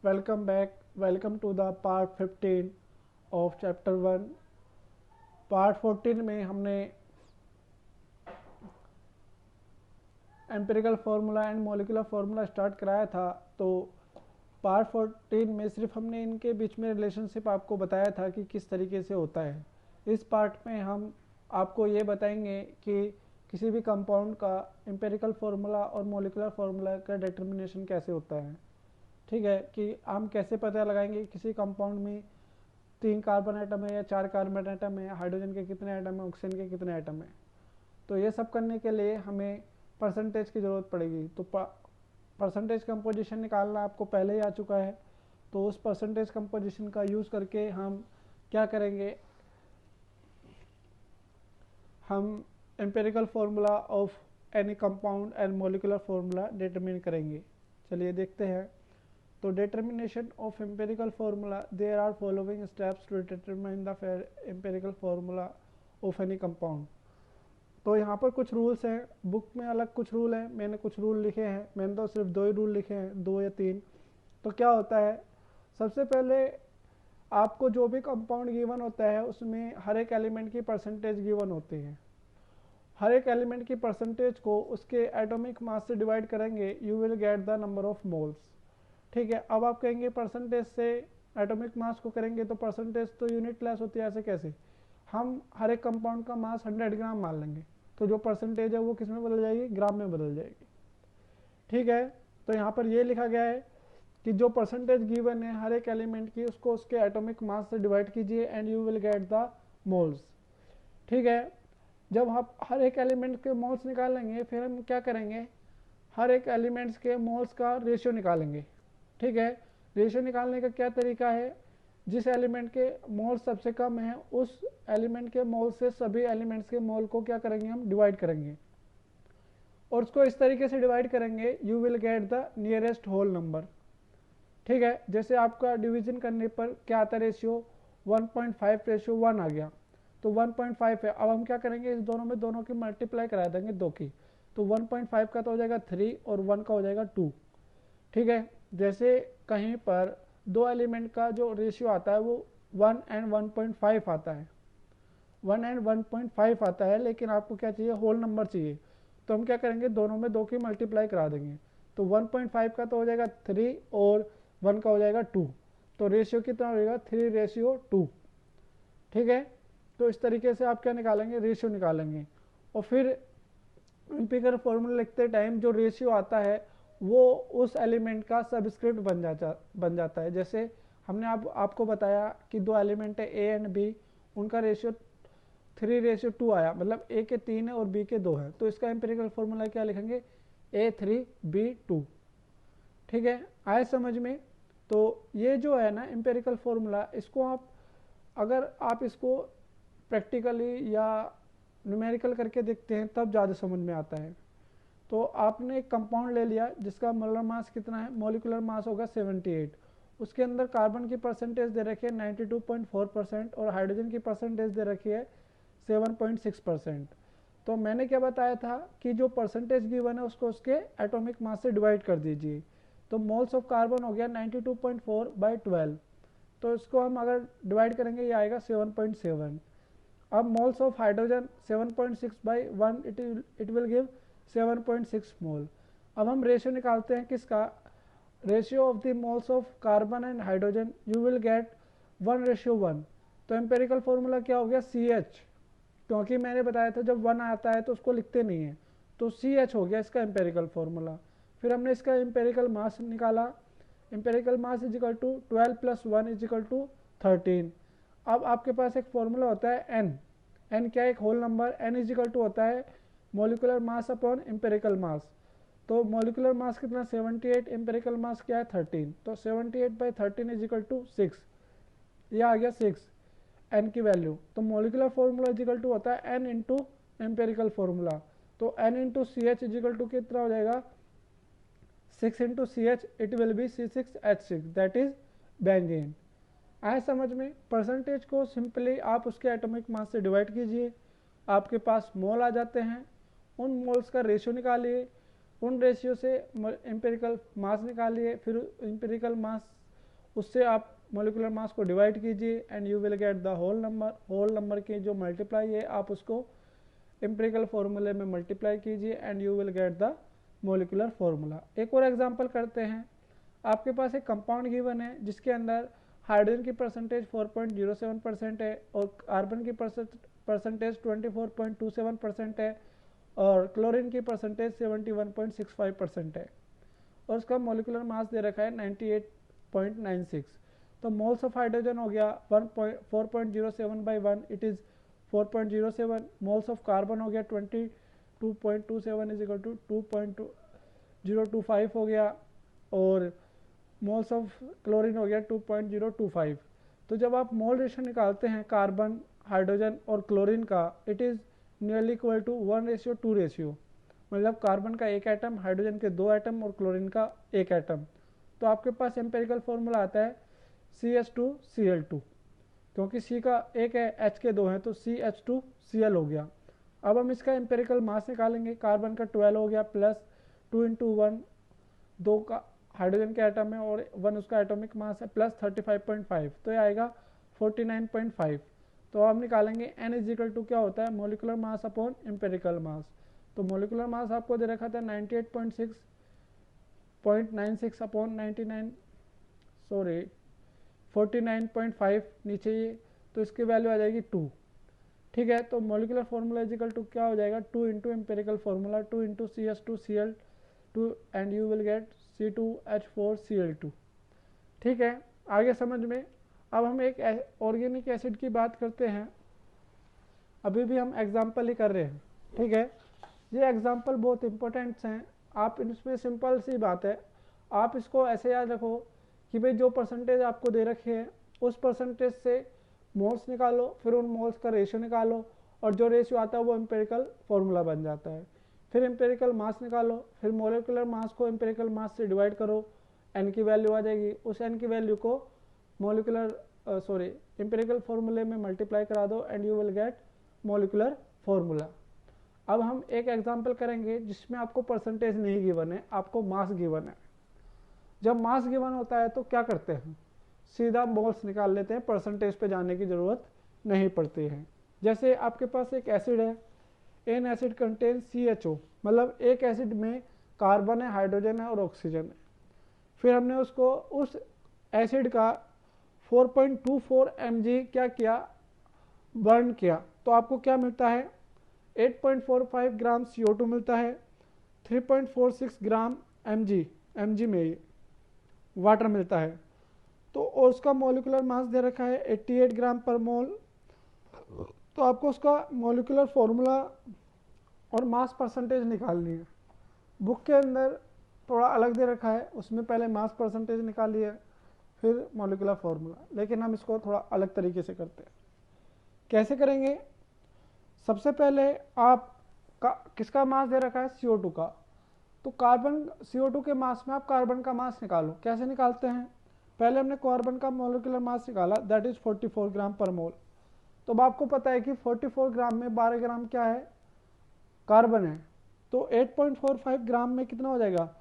Welcome back. Welcome to the part 15 of chapter 1. Part 14 में हमने empirical formula and molecular formula start कराया था। तो पार्ट 14 में सिर्फ हमने इनके बीच में रिलेशनशिप आपको बताया था कि किस तरीके से होता है। इस पार्ट में हम आपको ये बताएंगे कि किसी भी कंपाउंड का एम्पिरिकल फार्मूला और मॉलिक्यूलर फार्मूला का डिटर्मिनेशन कैसे होता है। ठीक है, कि हम कैसे पता लगाएंगे किसी कंपाउंड में 3 कार्बन एटम है या 4 कार्बन एटम है, हाइड्रोजन के कितने एटम है, ऑक्सीजन के कितने एटम है। तो ये सब करने के लिए हमें परसेंटेज की ज़रूरत पड़ेगी। तो परसेंटेज कंपोजिशन निकालना आपको पहले ही आ चुका है। तो उस परसेंटेज कंपोजिशन का यूज़ करके हम क्या करेंगे, हम empirical formula of any compound and molecular formula determine करेंगे। चलिए देखते हैं। तो determination of empirical formula, there are following steps to determine the empirical formula of any compound। तो यहाँ पर कुछ रूल्स हैं, बुक में अलग कुछ रूल हैं, मैंने कुछ रूल लिखे हैं। मैंने तो सिर्फ 2 ही रूल लिखे हैं, 2 या 3। तो क्या होता है, सबसे पहले आपको जो भी कंपाउंड गिवन होता है उसमें हर एक एलिमेंट की परसेंटेज गिवन होती है। हर एक एलिमेंट की परसेंटेज को उसके एटॉमिक मास से डिवाइड करेंगे, you will get the number of moles. ठीक है, अब आप कहेंगे परसेंटेज से एटॉमिक मास को करेंगे तो परसेंटेज तो यूनिट लेस होती है, ऐसे कैसे। हम हर एक कंपाउंड का मास 100 ग्राम मान लेंगे, तो जो परसेंटेज है वो किस में बदल जाएगी, ग्राम में बदल जाएगी। ठीक है, तो यहाँ पर ये लिखा गया है कि जो परसेंटेज गिवन है हर एक एलिमेंट की, उसको उसके एटॉमिक मास से डिवाइड कीजिए and you will get the moles. ठीक है, जब आप हर एक एलिमेंट के मोल्स निकालेंगे, फिर हम क्या करेंगे, हर एक एलिमेंट्स के मोल्स का रेशियो निकालेंगे। ठीक है, रेशियो निकालने का क्या तरीका है, जिस एलिमेंट के मोल सबसे कम है उस एलिमेंट के मोल से सभी एलिमेंट्स के मोल को क्या करेंगे, हम डिवाइड करेंगे और उसको इस तरीके से डिवाइड करेंगे, you will get the nearest whole number. ठीक है, जैसे आपका डिवीजन करने पर क्या आता है, रेशियो 1.5:1 आ गया, तो 1.5 है। अब हम क्या करेंगे, इस दोनों की मल्टीप्लाई करा देंगे 2 की, तो 1.5 का तो हो जाएगा 3 और 1 का हो जाएगा 2। ठीक है, जैसे कहीं पर 2 एलिमेंट का जो रेशियो आता है वो 1 एंड 1.5 आता है, 1 एंड 1.5 आता है, लेकिन आपको क्या चाहिए, होल नंबर चाहिए। तो हम क्या करेंगे, दोनों में 2 की मल्टीप्लाई करा देंगे, तो 1.5 का तो हो जाएगा 3 और 1 का हो जाएगा 2, तो रेशियो कितना हो जाएगा, 3:2। ठीक है, तो इस तरीके से आप क्या निकालेंगे, रेशियो निकालेंगे। और फिर एम्पिरिकल फॉर्मूला लिखते टाइम जो रेशियो आता है वो उस एलिमेंट का सबस्क्रिप्ट बन जाता है। जैसे हमने आपको बताया कि 2 एलिमेंट है ए एंड बी, उनका रेशियो 3:2 आया, मतलब ए के 3 है और बी के 2 है, तो इसका एम्पिरिकल फॉर्मूला क्या लिखेंगे, A3B2। ठीक है, आए समझ में। तो ये जो है ना एम्पिरिकल फॉर्मूला, इसको आप अगर आप इसको प्रैक्टिकली या न्यूमेरिकल करके देखते हैं तब ज़्यादा समझ में आता है। तो आपने एक कंपाउंड ले लिया जिसका मोलर मास कितना है, मॉलिक्यूलर मास होगा 78, उसके अंदर कार्बन की परसेंटेज दे रखी है 92.4% और हाइड्रोजन की परसेंटेज दे रखी है 7.6%। तो मैंने क्या बताया था कि जो परसेंटेज गिवन है उसको उसके एटॉमिक मास से डिवाइड कर दीजिए। तो मोल्स ऑफ कार्बन हो गया 92.4/12, तो इसको हम अगर डिवाइड करेंगे ये आएगा 7.7। अब moles of hydrogen 7.6/1, it will give 7.6 मोल। अब हम रेशियो निकालते हैं किसका, ratio of the moles of carbon and hydrogen, you will gate 1:1। तो एम्पेरिकल फॉर्मूला क्या हो गया, CH, क्योंकि मैंने बताया था जब 1 आता है तो उसको लिखते नहीं है, तो CH हो गया इसका एम्पेरिकल फॉर्मूला। फिर हमने इसका एम्पेरिकल मास निकाला, empirical mass is equal to 12 + 1 is equal to 13। अब आपके पास एक फॉर्मूला होता है n क्या है, एक whole number, n is equal to होता है molecular mass upon empirical mass. तो मॉलिक्यूलर मास कितना 78, एम्पेरिकल मास क्या है 13, तो 78/13 इजिकल टू 6, ये आ गया 6 n की वैल्यू। तो मॉलिक्यूलर फॉर्मूला इजिकल टू होता है n इंटू एम्पेरिकल फॉर्मूला, तो n into CH is equal to कितना हो जाएगा, 6 into CH, it will be C6H6, that is benzene. आए समझ में। परसेंटेज को सिंपली आप उसके एटॉमिक मास से डिवाइड कीजिए, आपके पास मोल आ जाते हैं, उन मोल्स का रेशियो निकालिए, उन रेशियो से एम्पेरिकल मास निकालिए, फिर एम्पेरिकल मास उससे आप मोलिकुलर मास को डिवाइड कीजिए and you will get the whole number की जो मल्टीप्लाई है आप उसको एम्पिरिकल फार्मूले में मल्टीप्लाई कीजिए and you will get the molecular formula. एक और एग्जांपल करते हैं। आपके पास एक कंपाउंड गिवन है जिसके अंदर हाइड्रोजन की परसेंटेज 4.07% है और कार्बन की परसेंटेज 24.27% है और क्लोरीन की परसेंटेज 71.65% है और उसका मोलिकुलर मास दे रखा है 98.96। तो मोल्स ऑफ हाइड्रोजन हो गया 4.07 by 1 it is 4.07। Moles of carbon हो गया 22.27 इज इक्वल टू 2.025 हो गया और मोल्स ऑफ क्लोरीन हो गया 2.025। तो जब आप मोल रेशियो निकालते हैं कार्बन, हाइड्रोजन और क्लोरीन का, it is nearly equal to 1:2 ratio, मतलब कार्बन का एक एटम, हाइड्रोजन के 2 एटम और क्लोरीन का एक एटम। तो आपके पास एम्पेरिकल फॉर्मूला आता है CH2Cl2, क्योंकि C का एक है, H के 2 हैं तो CH2Cl हो गया। अब हम इसका एम्पेरिकल मास निकालेंगे। कार्बन का 12 हो गया प्लस 2 × 1, 2 का हाइड्रोजन के एटम है और 1 उसका एटॉमिक मास है, प्लस 35.5 तो ये आएगा 49.5। तो हम निकालेंगे n इज इक्वल टू क्या होता है, molecular mass upon empirical mass. तो मोलिकुलर मास आपको दे रखा था 98.96 अपॉन 49.5 नीचे ये, तो इसकी वैल्यू आ जाएगी 2। ठीक है, तो molecular formula is equal to क्या हो जाएगा, 2 × empirical formula 2 × CH2Cl2 and you will get C2H4Cl2। ठीक है, आगे समझ में। अब हम एक ऑर्गेनिक एसिड की बात करते हैं। अभी भी हम एग्जाम्पल ही कर रहे हैं। ठीक है, ये एग्जाम्पल बहुत इंपॉर्टेंट्स हैं। आप इसमें सिंपल सी बात है, आप इसको ऐसे याद रखो कि भाई जो परसेंटेज आपको दे रखे हैं उस परसेंटेज से मोल्स निकालो, फिर उन मोल्स का रेशियो निकालो और जो रेशियो आता है वो एम्पेरिकल फार्मूला बन जाता है। फिर एम्पेरिकल मास निकालो, फिर मोलिकुलर मास को एम्पेरिकल मास से डिवाइड करो, n की वैल्यू आ जाएगी। उस n की वैल्यू को एम्पेरिकल फार्मूले में मल्टीप्लाई करा दो and you will gate molecular formula. अब हम एक एग्जांपल करेंगे जिसमें आपको परसेंटेज नहीं गिवन है, आपको मास गिवन है। जब मास गिवन होता है तो क्या करते हैं, सीधा मोल्स निकाल लेते हैं, परसेंटेज पे जाने की ज़रूरत नहीं पड़ती है। जैसे आपके पास एक एसिड है, एन एसिड कंटेन CHO, मतलब एक एसिड में कार्बन है, हाइड्रोजन है और ऑक्सीजन है। फिर हमने उसको उस एसिड का 4.24 mg क्या किया, बर्न किया, तो आपको क्या मिलता है, 8.45 ग्राम CO2 मिलता है, 3.46 ग्राम mg में ये वाटर मिलता है। तो और उसका मोलिकुलर मास दे रखा है 88 ग्राम पर मोल। तो आपको उसका मोलिकुलर फार्मूला और मास परसेंटेज निकालनी है। बुक के अंदर थोड़ा अलग दे रखा है, उसमें पहले मास परसेंटेज निकाली है फिर मोलिकुलर फार्मूला, लेकिन हम इसको थोड़ा अलग तरीके से करते हैं। कैसे करेंगे, सबसे पहले आप किसका मास दे रखा है, CO2 का, तो कार्बन CO2 के मास में आप कार्बन का मास निकालो। कैसे निकालते हैं, पहले हमने कार्बन का मोलिकुलर मास निकाला, दैट इज 44 ग्राम पर मोल। तो अब आपको पता है कि 44 ग्राम में 12 ग्राम क्या है, कार्बन है। तो 8.45 ग्राम में कितना हो जाएगा,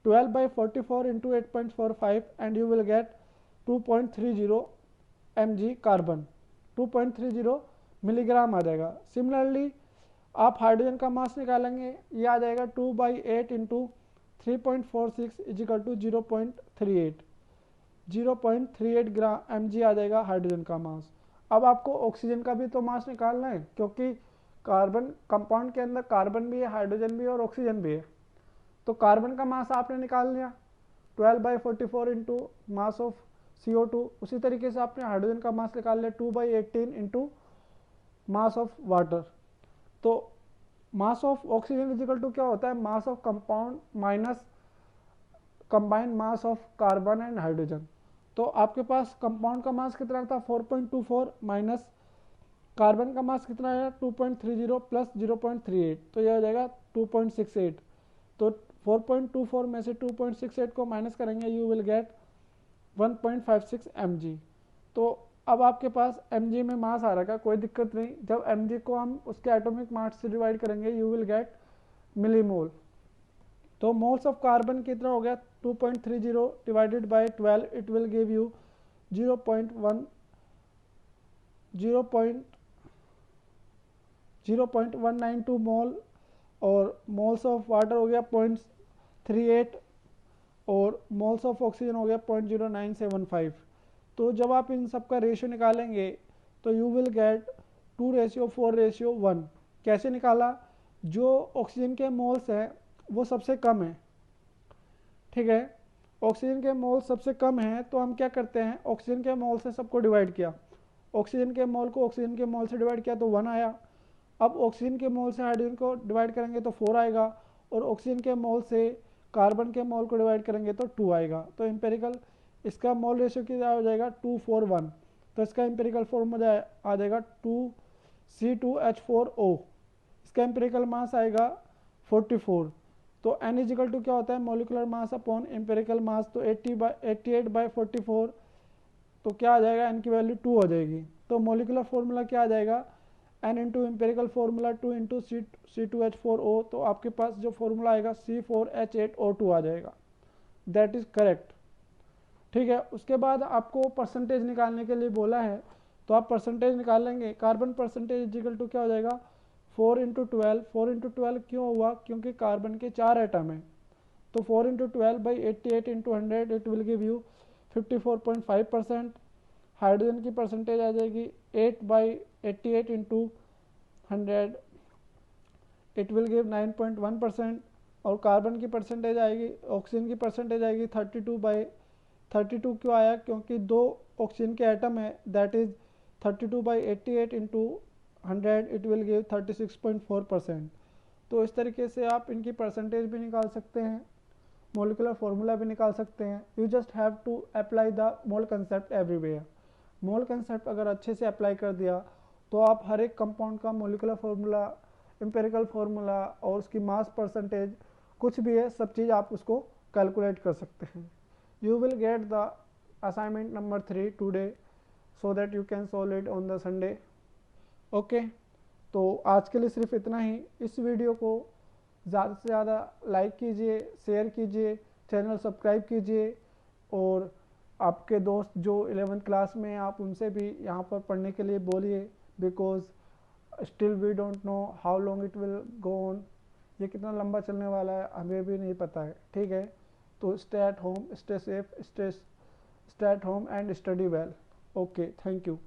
12/44 into 8.45 and you will get 2.30 mg carbon, 2.30 milligram आ जाएगा। सिमिलरली आप हाइड्रोजन का मास निकालेंगे, ये आ जाएगा 2/8 into 3.46 is equal to 0.38 gram mg आ जाएगा हाइड्रोजन का मास। अब आपको ऑक्सीजन का भी तो मास निकालना है, क्योंकि कार्बन कंपाउंड के अंदर कार्बन भी है, हाइड्रोजन भी है और ऑक्सीजन भी है। तो कार्बन का मास आपने निकाल लिया 12/44 इंटू मास ऑफ CO2। उसी तरीके से आपने हाइड्रोजन का मास निकाल लिया 2/18 इंटू मास ऑफ वाटर। तो mass of oxygen is equal to क्या होता है, mass of compound minus combined mass of carbon and hydrogen. तो आपके पास कंपाउंड का मास कितना था 4.24 माइनस कार्बन का मास कितना है 2.30 प्लस 0.38, तो यह हो जाएगा 2.68। तो 4.24 में से 2.68 को माइनस करेंगे, यू विल गेट 1.56 mg। तो अब आपके पास mg में मास आ रहा है, कोई दिक्कत नहीं। जब mg को हम उसके एटॉमिक मास से डिवाइड करेंगे, यू विल गेट मिलीमोल। तो मोल्स ऑफ कार्बन कितना हो गया 2.30 divided by 12, it will give you 0.192 मोल, और मोल्स ऑफ वाटर हो गया 0.38, और मोल्स ऑफ ऑक्सीजन हो गया 0.0975। तो जब आप इन सब का रेशियो निकालेंगे तो यू विल गेट 2:4:1। कैसे निकाला? जो ऑक्सीजन के मोल्स हैं वो सबसे कम है, ठीक है। ऑक्सीजन के मोल सबसे कम हैं तो हम क्या करते हैं, ऑक्सीजन के मोल से सबको डिवाइड किया, ऑक्सीजन के मोल को ऑक्सीजन के मोल से डिवाइड किया तो 1 आया। अब ऑक्सीजन के मोल से हाइड्रोजन को डिवाइड करेंगे तो 4 आएगा, और ऑक्सीजन के मोल से कार्बन के मोल को डिवाइड करेंगे तो 2 आएगा। तो एम्पेरिकल इसका मोल रेशियो क्या हो जाएगा 2:4:1। तो इसका एम्पेरिकल फॉर्मूला आ जाएगा 2C2H4O। इसका एम्पेरिकल मास आएगा 44। तो N इजिकल टू क्या होता है, molecular mass upon empirical mass. तो 88/44, तो क्या आ जाएगा, N की वैल्यू 2 हो जाएगी। तो मोलिकुलर फॉर्मूला क्या आ जाएगा, N into empirical formula 2 into C2H4O। तो आपके पास जो फॉर्मूला आएगा C4H8O2 आ जाएगा। दैट इज़ करेक्ट, ठीक है। उसके बाद आपको परसेंटेज निकालने के लिए बोला है, तो आप परसेंटेज निकालेंगे। कार्बन परसेंटेज इजिकल टू क्या हो जाएगा 4 इंटू 12। 4 इंटू 12 क्यों हुआ, क्योंकि कार्बन के 4 एटम हैं। तो 4 into 12/88 into 100, it will give you 54.5%। Hydrogen की परसेंटेज आ जाएगी 8/88 इंटू 100, इट विल गिव 9.1%। और कार्बन की परसेंटेज आएगी, ऑक्सीजन की परसेंटेज आएगी 32/32। क्यों आया, क्योंकि 2 ऑक्सीजन के एटम है, that is 32/88 into 100, it will give 36.4%। तो इस तरीके से आप इनकी परसेंटेज भी निकाल सकते हैं, मोलिकुलर फॉर्मूला भी निकाल सकते हैं। You just have to apply the mole concept everywhere. Mole concept अगर अच्छे से अप्लाई कर दिया तो आप हर एक कंपाउंड का मोलिकुलर फॉर्मूला, एम्पेरिकल फार्मूला और उसकी मास परसेंटेज कुछ भी है, सब चीज़ आप उसको कैलकुलेट कर सकते हैं। You will get the assignment number 3 today, so that you can solve it on the Sunday. Okay, तो आज के लिए सिर्फ इतना ही। इस वीडियो को ज़्यादा से ज़्यादा लाइक कीजिए, शेयर कीजिए, चैनल सब्सक्राइब कीजिए, और आपके दोस्त जो 11th क्लास में हैं आप उनसे भी यहाँ पर पढ़ने के लिए बोलिए, because still we don't know how long it will go on. ये कितना लंबा चलने वाला है हमें भी नहीं पता है, ठीक है। तो stay at home, stay safe, stay at home and study well. Okay, thank you.